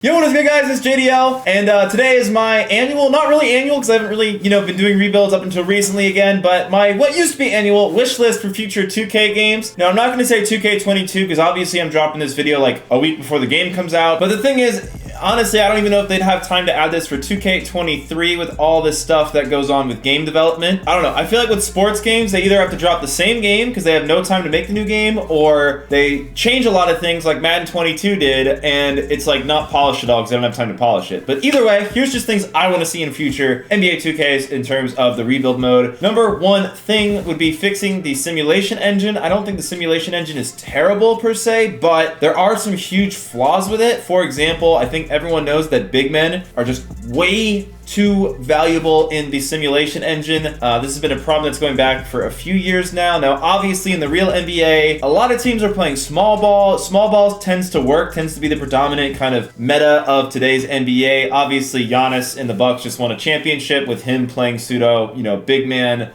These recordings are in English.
Yo, what is good, guys? It's JDL, and today is my annual, not really annual, because I haven't really, been doing rebuilds up until recently again, but my, what used to be annual, wish list for future 2K games. Now, I'm not going to say 2K22, because obviously I'm dropping this video like a week before the game comes out, but the thing is, honestly, I don't even know if they'd have time to add this for 2K23 with all this stuff that goes on with game development. I don't know. I feel like with sports games, they either have to drop the same game because they have no time to make the new game, or they change a lot of things like Madden 22 did, and it's like not polished at all because they don't have time to polish it. But either way, here's just things I want to see in future NBA 2Ks in terms of the rebuild mode. Number one thing would be fixing the simulation engine. I don't think the simulation engine is terrible per se, but there are some huge flaws with it. For example, I think everyone knows that big men are just way too valuable in the simulation engine. This has been a problem that's going back for a few years now. Now, obviously, in the real NBA, a lot of teams are playing small ball. Small ball tends to be the predominant kind of meta of today's NBA. Obviously, Giannis in the Bucks just won a championship with him playing pseudo, big man.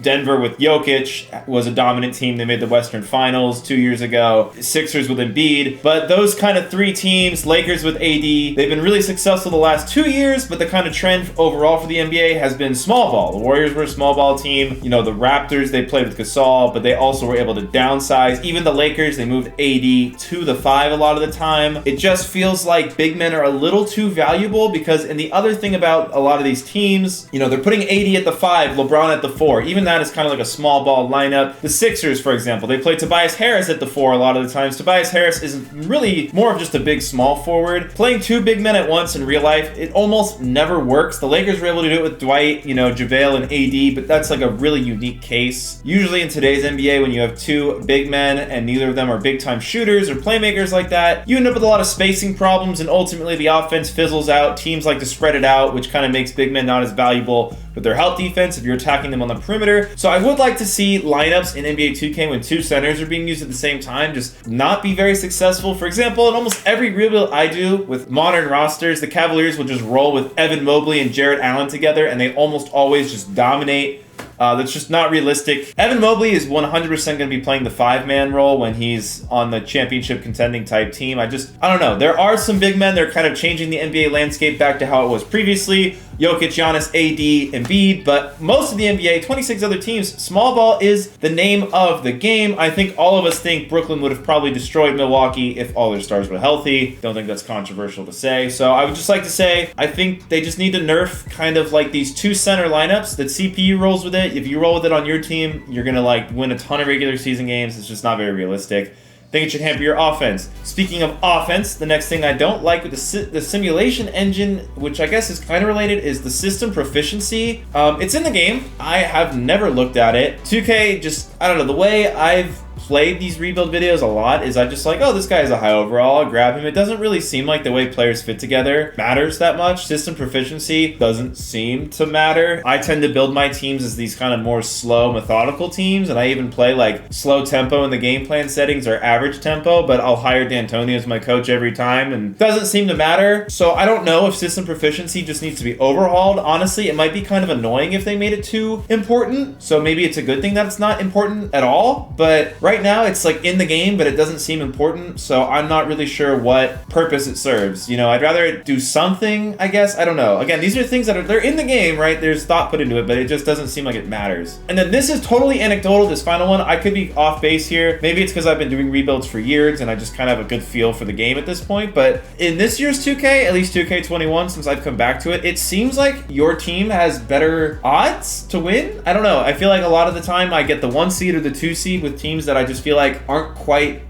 Denver with Jokic was a dominant team. They made the Western Finals 2 years ago. Sixers with Embiid. But those kind of three teams, Lakers with AD, they've been really successful the last 2 years, but the kind of trend overall for the NBA has been small ball. The Warriors were a small ball team. The Raptors, they played with Gasol, but they also were able to downsize. Even the Lakers, they moved AD to the 5 a lot of the time. It just feels like big men are a little too valuable because, and the other thing about a lot of these teams, they're putting AD at the 5, LeBron at the 4. Even that is kind of like a small ball lineup. The Sixers, for example, they play Tobias Harris at the 4 a lot of the times. Tobias Harris is really more of just a big small forward. Playing two big men at once in real life, it almost never works. The Lakers were able to do it with Dwight, JaVale and AD, but that's like a really unique case. Usually in today's NBA, when you have two big men and neither of them are big-time shooters or playmakers like that, you end up with a lot of spacing problems, and ultimately the offense fizzles out. Teams like to spread it out, which kind of makes big men not as valuable with their help defense if you're attacking them on the perimeter. So I would like to see lineups in NBA 2K when two centers are being used at the same time just not be very successful. For example, in almost every rebuild I do with modern rosters, the Cavaliers will just roll with Evan Mobley and Jarrett Allen together, and they almost always just dominate. That's just not realistic. Evan Mobley is 100% going to be playing the 5-man role when he's on the championship contending type team. I don't know. There are some big men. They're kind of changing the NBA landscape back to how it was previously. Jokic, Giannis, AD, Embiid, but most of the NBA, 26 other teams, small ball is the name of the game. I think all of us think Brooklyn would have probably destroyed Milwaukee if all their stars were healthy. Don't think that's controversial to say. So I would just like to say, I think they just need to nerf kind of like these two center lineups that CPU rolls with it. If you roll with it on your team, you're going to win a ton of regular season games. It's just not very realistic. I think it should hamper your offense. Speaking of offense, the next thing I don't like with the simulation engine, which I guess is kind of related, is the system proficiency. It's in the game. I have never looked at it. 2K just, I don't know, the way I've played these rebuild videos a lot is I just like, oh, this guy has a high overall, I'll grab him. It doesn't really seem like the way players fit together matters that much. System proficiency doesn't seem to matter. I tend to build my teams as these kind of more slow, methodical teams, and I even play like slow tempo in the game plan settings or average tempo, but I'll hire D'Antonio as my coach every time, and it doesn't seem to matter. So I don't know if system proficiency just needs to be overhauled. Honestly, it might be kind of annoying if they made it too important, so maybe it's a good thing that it's not important at all, but right now it's like in the game, but it doesn't seem important, so I'm not really sure what purpose it serves. I'd rather it do something, I guess. I don't know. Again, these are things that they're in the game, right? There's thought put into it, but it just doesn't seem like it matters. And then this is totally anecdotal, this final one. I could be off base here. Maybe it's because I've been doing rebuilds for years and I just kind of have a good feel for the game at this point, but in this year's 2K, at least 2K21, since I've come back to it, it seems like your team has better odds to win. I don't know. I feel like a lot of the time I get the 1 seed or the 2 seed with teams that I just feel like aren't quite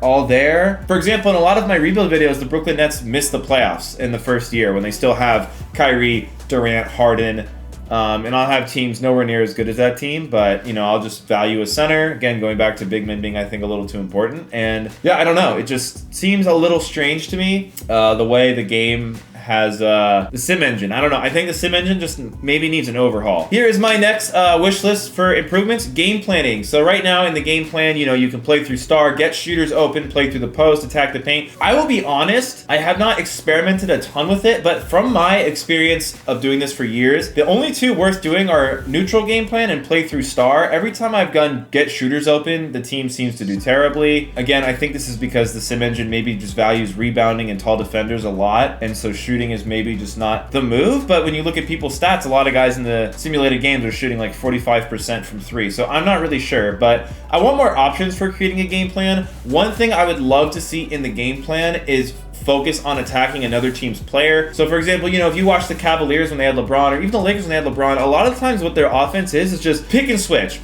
all there. For example, in a lot of my rebuild videos, the Brooklyn Nets missed the playoffs in the first year when they still have Kyrie, Durant, Harden, and I'll have teams nowhere near as good as that team, but, I'll just value a center. Again, going back to big men being, I think, a little too important. And yeah, I don't know. It just seems a little strange to me, the way the game has the sim engine. I don't know. I think the sim engine just maybe needs an overhaul. Here is my next wish list for improvements: game planning. So right now in the game plan, you can play through star, get shooters open, play through the post, attack the paint. I will be honest, I have not experimented a ton with it, but from my experience of doing this for years, the only two worth doing are neutral game plan and play through star. Every time I've gone get shooters open, the team seems to do terribly. Again, I think this is because the sim engine maybe just values rebounding and tall defenders a lot, and so shooting is maybe just not the move. But when you look at people's stats, a lot of guys in the simulated games are shooting like 45% from three, so I'm not really sure, but I want more options for creating a game plan. One thing I would love to see in the game plan is focus on attacking another team's player. So for example, if you watch the Cavaliers when they had LeBron, or even the Lakers when they had LeBron, a lot of times what their offense is just pick and switch,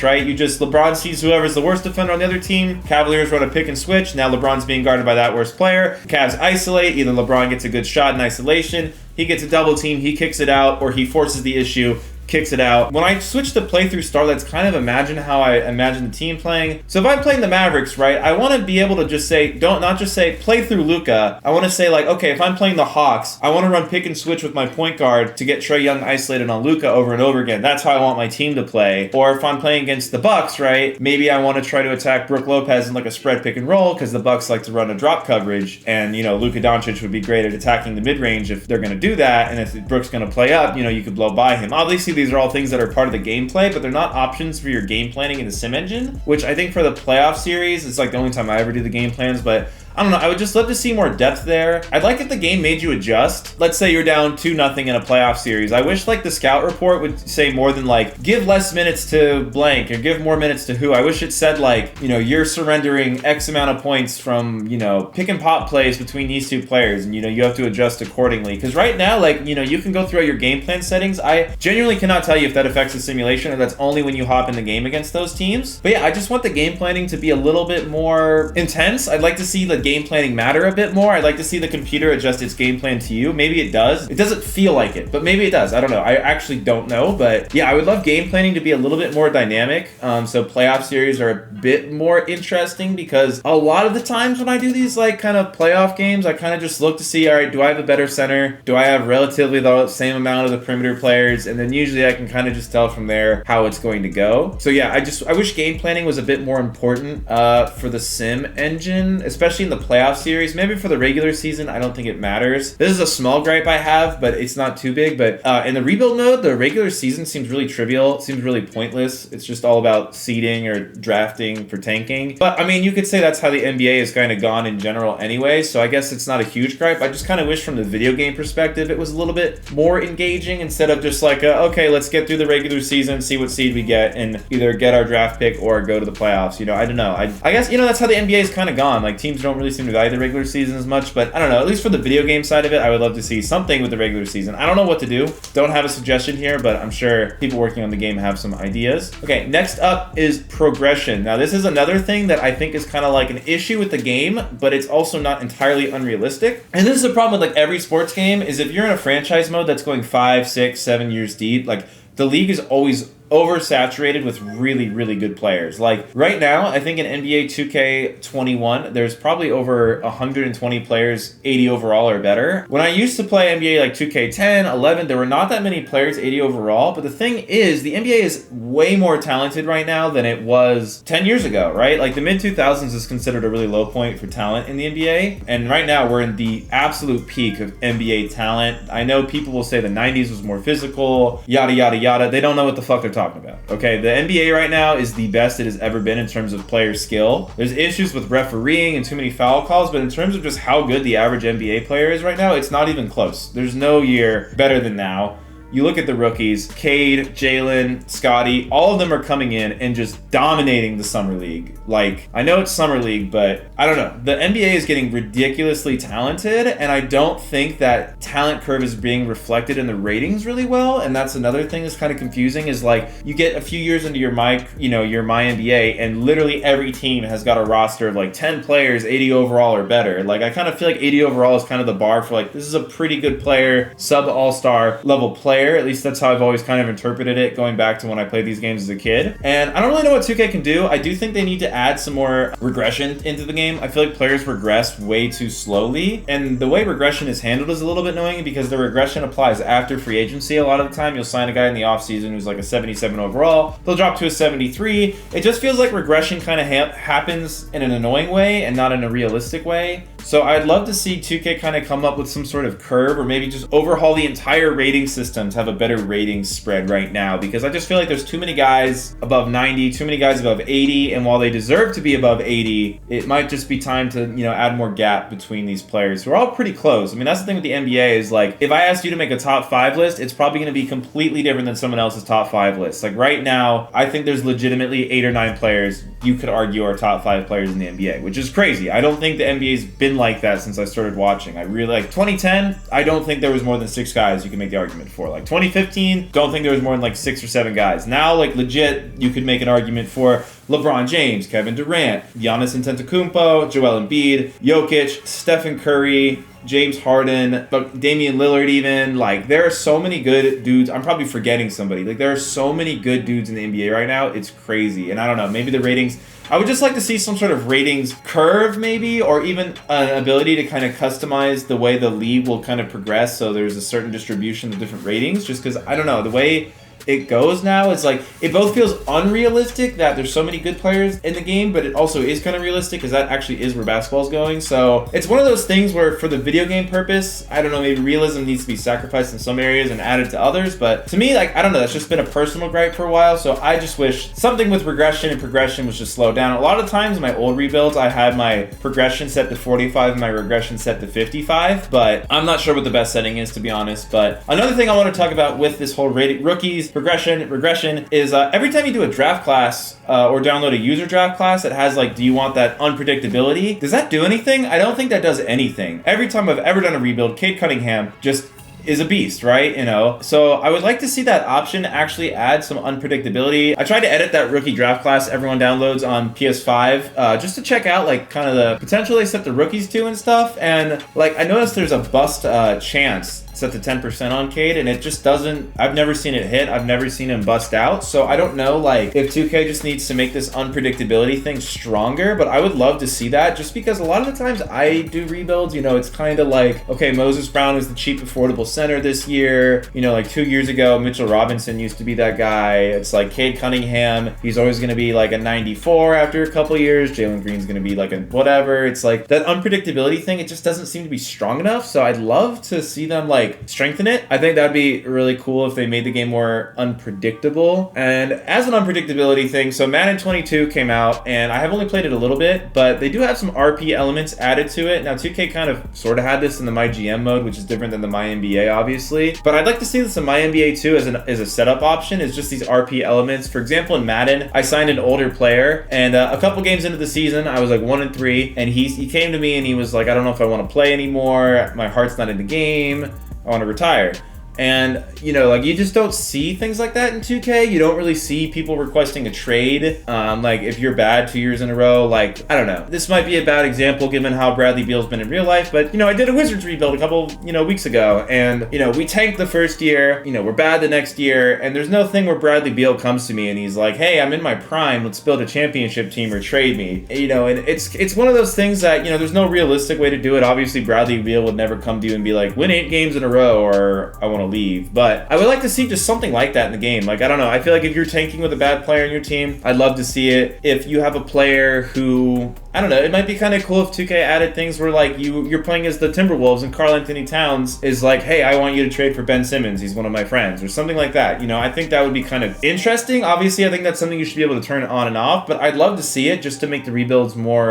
right? LeBron sees whoever's the worst defender on the other team, Cavaliers run a pick and switch, now LeBron's being guarded by that worst player, Cavs isolate, either LeBron gets a good shot in isolation, he gets a double team, he kicks it out, or he forces the issue, kicks it out. When I switch to play through star, that's kind of how I imagine the team playing. So if I'm playing the Mavericks, right, I want to be able to just say, not just say play through Luka. I want to say like, okay, if I'm playing the Hawks, I want to run pick and switch with my point guard to get Trae Young isolated on Luka over and over again. That's how I want my team to play. Or if I'm playing against the Bucks, right, maybe I want to try to attack Brook Lopez in like a spread pick and roll because the Bucks like to run a drop coverage, and Luka Doncic would be great at attacking the mid range if they're going to do that. And if Brook's going to play up, you could blow by him. Obviously, these are all things that are part of the gameplay, but they're not options for your game planning in the sim engine, which I think for the playoff series, it's like the only time I ever do the game plans, but I don't know, I would just love to see more depth there. I'd like if the game made you adjust. Let's say you're down 2-0 in a playoff series. I wish like the scout report would say more than like, give less minutes to blank or give more minutes to who. I wish it said like, you're surrendering X amount of points from, pick and pop plays between these two players, and you have to adjust accordingly. Because right now, like, you can go through your game plan settings. I genuinely cannot tell you if that affects the simulation, or that's only when you hop in the game against those teams. But yeah, I just want the game planning to be a little bit more intense. I'd like to see the game planning matter a bit more. I'd like to see the computer adjust its game plan to you. Maybe it does. It doesn't feel like it, but maybe it does. I don't know. I actually don't know, but yeah, I would love game planning to be a little bit more dynamic. So playoff series are a bit more interesting, because a lot of the times when I do these like kind of playoff games, I kind of just look to see, all right, do I have a better center? Do I have relatively the same amount of the perimeter players? And then usually I can kind of just tell from there how it's going to go. So yeah, I wish game planning was a bit more important for the sim engine, especially in the playoff series. Maybe for the regular season, I don't think it matters. This is a small gripe I have, but it's not too big. But in the rebuild mode, the regular season seems really trivial. It seems really pointless. It's just all about seeding or drafting for tanking. But I mean, you could say that's how the NBA has kind of gone in general anyway, so I guess it's not a huge gripe. I just kind of wish from the video game perspective it was a little bit more engaging, instead of just like, okay, let's get through the regular season, see what seed we get, and either get our draft pick or go to the playoffs. I don't know. I guess, that's how the NBA is kind of gone. Like, teams don't really seem to value the regular season as much, but I don't know. At least for the video game side of it, I would love to see something with the regular season. I don't know what to do. Don't have a suggestion here, but I'm sure people working on the game have some ideas. Okay, next up is progression. Now, this is another thing that I think is kind of like an issue with the game, but it's also not entirely unrealistic. And this is a problem with like every sports game, is if you're in a franchise mode that's going 5, 6, 7 years deep, like the league is always oversaturated with really, really good players. Like right now, I think in NBA 2K21, there's probably over 120 players 80 overall or better. When I used to play NBA like 2K10, 11, there were not that many players 80 overall, but the thing is, the NBA is way more talented right now than it was 10 years ago, right? Like the mid-2000s is considered a really low point for talent in the NBA, and right now we're in the absolute peak of NBA talent. I know people will say the 90s was more physical, yada, yada, yada. They don't know what the fuck they're talking about. Okay, the NBA right now is the best it has ever been in terms of player skill. There's issues with refereeing and too many foul calls, but in terms of just how good the average NBA player is right now, it's not even close. There's no year better than now. You look at the rookies, Cade, Jalen, Scotty, all of them are coming in and just dominating the Summer League. Like, I know it's Summer League, but I don't know. The NBA is getting ridiculously talented, and I don't think that talent curve is being reflected in the ratings really well. And that's another thing that's kind of confusing, is like, you get a few years into your my NBA, and literally every team has got a roster of like 10 players, 80 overall or better. Like, I kind of feel like 80 overall is kind of the bar for like, this is a pretty good player, sub all-star level player. player. At least that's how I've always kind of interpreted it going back to when I played these games as a kid. And I don't really know what 2K can do. I do think they need to add some more regression into the game. I feel like players regress way too slowly. And the way regression is handled is a little bit annoying because the regression applies after free agency. A lot of the time you'll sign a guy in the offseason who's like a 77 overall. They'll drop to a 73. It just feels like regression kind of happens in an annoying way and not in a realistic way. So I'd love to see 2K kind of come up with some sort of curve or maybe just overhaul the entire rating system to have a better rating spread right now, because I just feel like there's too many guys above 90, too many guys above 80, and while they deserve to be above 80, it might just be time to, you know, add more gap between these players who are all pretty close. I mean, that's the thing with the NBA is like, if I asked you to make a top 5 list, it's probably going to be completely different than someone else's top 5 list. Like right now, I think there's legitimately 8 or 9 players you could argue are top 5 players in the NBA, which is crazy. I don't think the NBA's been like that since I started watching. I really like 2010, I don't think there was more than 6 guys you can make the argument for. Like 2015, don't think there was more than like 6 or 7 guys. Now, like legit, you could make an argument for LeBron James, Kevin Durant, Giannis Antetokounmpo, Joel Embiid, Jokic, Stephen Curry, James Harden, Damian Lillard even. Like, there are so many good dudes. I'm probably forgetting somebody. Like, there are so many good dudes in the NBA right now. It's crazy. And I don't know, maybe the ratings... I would just like to see some sort of ratings curve maybe, or even an ability to kind of customize the way the league will kind of progress so there's a certain distribution of different ratings, just because, I don't know, the way it goes now, it's like, it both feels unrealistic that there's so many good players in the game, but it also is kind of realistic because that actually is where basketball's going. So it's one of those things where for the video game purpose, I don't know, maybe realism needs to be sacrificed in some areas and added to others, but to me, like, I don't know, that's just been a personal gripe for a while. So I just wish something with regression and progression was just slowed down. A lot of times in my old rebuilds, I had my progression set to 45 and my regression set to 55, but I'm not sure what the best setting is, to be honest. But another thing I want to talk about with this whole rookies regression is every time you do a draft class or download a user draft class that has like, do you want that unpredictability? Does that do anything? I don't think that does anything. Every time I've ever done a rebuild, Cade Cunningham just is a beast, right? You know, so I would like to see that option actually add some unpredictability. I tried to edit that rookie draft class everyone downloads on PS5 just to check out like kind of the potential they set the rookies to and stuff. And like, I noticed there's a bust chance set to 10% on Cade, and it just doesn't, I've never seen it hit. I've never seen him bust out. So I don't know like if 2K just needs to make this unpredictability thing stronger, but I would love to see that, just because a lot of the times I do rebuilds, you know, it's kind of like, okay, Moses Brown is the cheap, affordable center this year. You know, like 2 years ago, Mitchell Robinson used to be that guy. It's like Cade Cunningham, he's always going to be like a 94 after a couple years. Jalen Green's going to be like a whatever. It's like that unpredictability thing, it just doesn't seem to be strong enough. So I'd love to see them like strengthen it. I think that'd be really cool if they made the game more unpredictable. And as an unpredictability thing, so Madden 22 came out, and I have only played it a little bit, but they do have some RP elements added to it. Now 2K kind of sort of had this in the My GM mode, which is different than the My NBA, obviously. But I'd like to see this in My NBA too as a setup option. Is just these RP elements. For example, in Madden, I signed an older player, and a couple games into the season, I was like 1-3, and he came to me and he was like, I don't know if I want to play anymore. My heart's not in the game. I want to retire. And, you know, like, you just don't see things like that in 2K. You don't really see people requesting a trade. Like, if you're bad 2 years in a row, like, I don't know. This might be a bad example given how Bradley Beal's been in real life, but, you know, I did a Wizards rebuild a couple, you know, weeks ago, and, you know, we tanked the first year, you know, we're bad the next year, and there's no thing where Bradley Beal comes to me and he's like, hey, I'm in my prime, let's build a championship team or trade me. You know, and it's one of those things that, you know, there's no realistic way to do it. Obviously, Bradley Beal would never come to you and be like, win 8 games in a row, or I want to leave. But I would like to see just something like that in the game. Like, I don't know, I feel like if you're tanking with a bad player in your team, I'd love to see it. If you have a player who, I don't know, it might be kind of cool if 2K added things where like you're playing as the Timberwolves and Karl Anthony Towns is like, hey, I want you to trade for Ben Simmons, he's one of my friends, or something like that. You know, I think that would be kind of interesting. Obviously, I think that's something you should be able to turn on and off, but I'd love to see it just to make the rebuilds more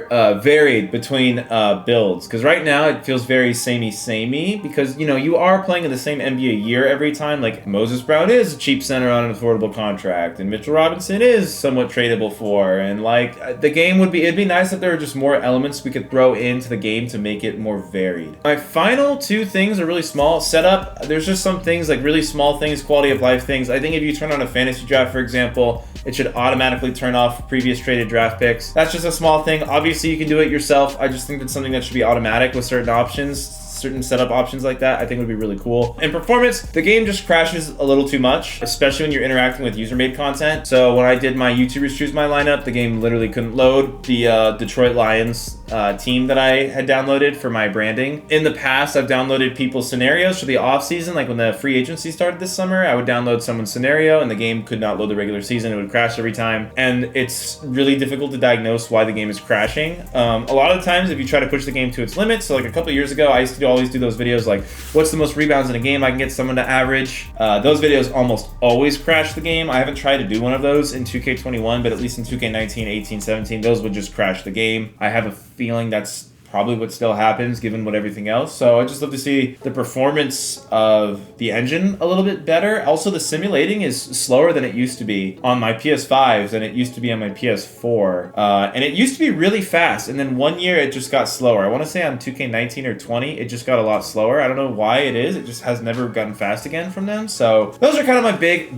varied between builds, because right now it feels very samey because, you know, you are playing in the same NBA year every time. Like, Moses Brown is a cheap center on an affordable contract, and Mitchell Robinson is somewhat tradable for, and like, the game would be, it'd be nice if there were just more elements we could throw into the game to make it more varied. My final 2 things are really small. Setup, there's just some things, like really small things, quality of life things. I think if you turn on a fantasy draft, for example, it should automatically turn off previous traded draft picks. That's just a small thing. Obviously, you can do it yourself. I just think that's something that should be automatic with certain options. certain setup options like that, I think would be really cool. In performance, the game just crashes a little too much, especially when you're interacting with user-made content. So when I did my YouTubers Choose My lineup, the game literally couldn't load the Detroit Lions team that I had downloaded for my branding. In the past, I've downloaded people's scenarios for the off season, like when the free agency started this summer, I would download someone's scenario and the game could not load the regular season. It would crash every time. And it's really difficult to diagnose why the game is crashing. A lot of times, if you try to push the game to its limits, so like a couple of years ago, I used to always do those videos like, what's the most rebounds in a game I can get someone to average? Those videos almost always crash the game. I haven't tried to do one of those in 2K21, but at least in 2K19, 18, 17, those would just crash the game. I have a feeling that's probably what still happens given what everything else. So I just love to see the performance of the engine a little bit better. Also, the simulating is slower than it used to be on my PS5s than it used to be on my PS4. And it used to be really fast. And then one year it just got slower. I want to say on 2K19 or 20, it just got a lot slower. I don't know why it is. It just has never gotten fast again from them. So those are kind of my big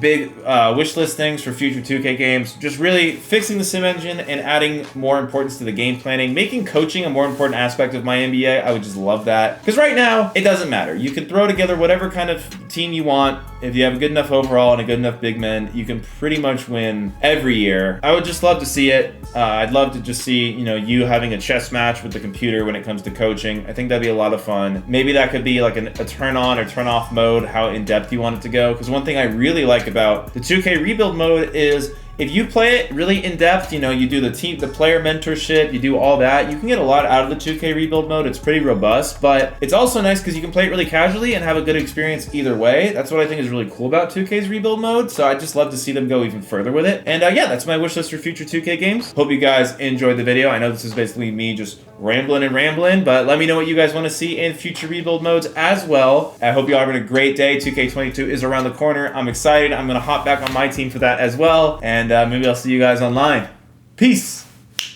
wish list things for future 2K games. Just really fixing the sim engine and adding more importance to the game planning, making coaching a more important aspect of my NBA. I would just love that. Because right now, it doesn't matter. You can throw together whatever kind of team you want. If you have a good enough overall and a good enough big men, you can pretty much win every year. I would just love to see it. I'd love to just see, you having a chess match with the computer when it comes to coaching. I think that'd be a lot of fun. Maybe that could be like a turn on or turn off mode, how in depth you want it to go. Because one thing I really like about the 2K rebuild mode is if you play it really in depth, you do the player mentorship, you do all that, you can get a lot out of the 2K rebuild mode. It's pretty robust, but it's also nice because you can play it really casually and have a good experience either way. That's what I think is really cool about 2K's rebuild mode. So I just love to see them go even further with it. And yeah, that's my wish list for future 2K games. Hope you guys enjoyed the video. I know this is basically me just rambling, but let me know what you guys want to see in future rebuild modes as well. I hope you all are having a great day. 2K22 is around the corner. I'm excited. I'm going to hop back on my team for that as well. And maybe I'll see you guys online. Peace.